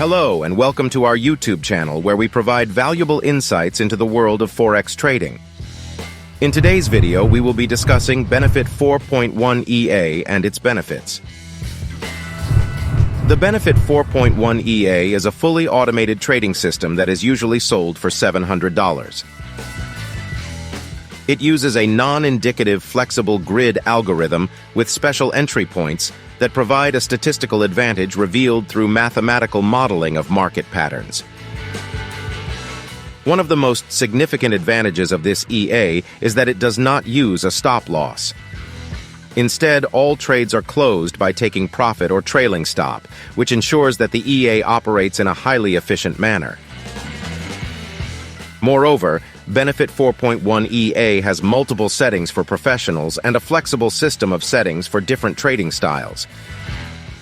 Hello, and welcome to our YouTube channel where we provide valuable insights into the world of Forex trading. In today's video, we will be discussing Benefit 4.1 EA and its benefits. The Benefit 4.1 EA is a fully automated trading system that is usually sold for $700. It uses a non-indicative flexible grid algorithm with special entry points that provide a statistical advantage revealed through mathematical modeling of market patterns. One of the most significant advantages of this EA is that it does not use a stop loss. Instead, all trades are closed by taking profit or trailing stop, which ensures that the EA operates in a highly efficient manner. Moreover, Benefit 4.1 EA has multiple settings for professionals and a flexible system of settings for different trading styles.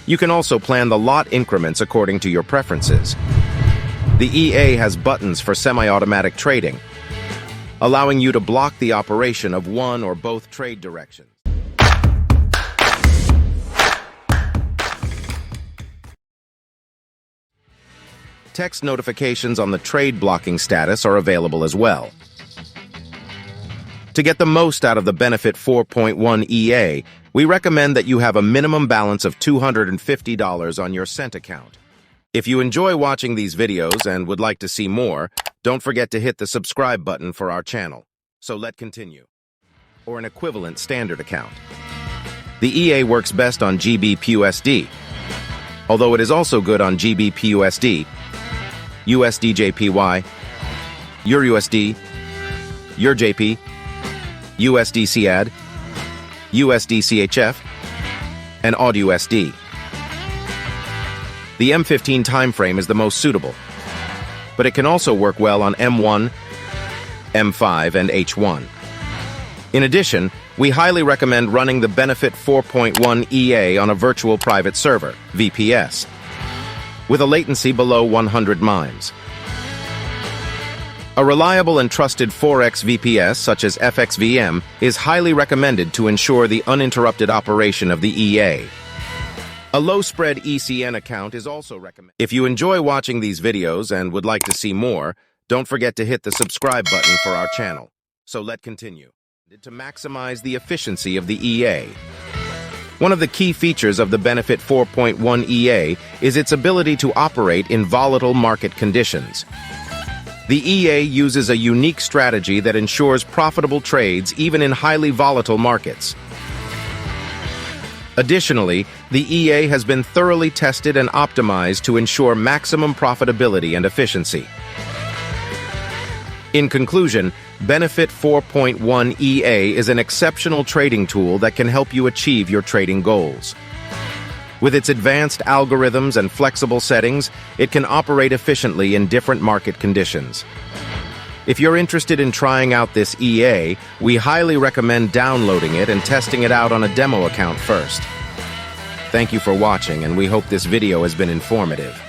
You can also plan the lot increments according to your preferences. The EA has buttons for semi-automatic trading, allowing you to block the operation of one or both trade directions. Text notifications on the trade blocking status are available as well. To get the most out of the Benefit 4.1 EA, we recommend that you have a minimum balance of $250 on your Cent account. If you enjoy watching these videos and would like to see more, don't forget to hit the subscribe button for our channel. So let's continue. Or an equivalent standard account. The EA works best on GBPUSD, although it is also good on GBPUSD, USDJPY, EURUSD, EURJP, USDCAD, USDCHF, and AUDUSD. The M15 timeframe is the most suitable, but it can also work well on M1, M5, and H1. In addition, we highly recommend running the Benefit 4.1 EA on a virtual private server, VPS, with a latency below 100 mimes. A reliable and trusted Forex VPS, such as FXVM, is highly recommended to ensure the uninterrupted operation of the EA. A low-spread ECN account is also recommended. If you enjoy watching these videos and would like to see more, don't forget to hit the subscribe button for our channel. So let's continue. To maximize the efficiency of the EA. One of the key features of the Benefit 4.1 EA is its ability to operate in volatile market conditions. The EA uses a unique strategy that ensures profitable trades even in highly volatile markets. Additionally, the EA has been thoroughly tested and optimized to ensure maximum profitability and efficiency. In conclusion, Benefit 4.1 EA is an exceptional trading tool that can help you achieve your trading goals. With its advanced algorithms and flexible settings, it can operate efficiently in different market conditions. If you're interested in trying out this EA, we highly recommend downloading it and testing it out on a demo account first. Thank you for watching, and we hope this video has been informative.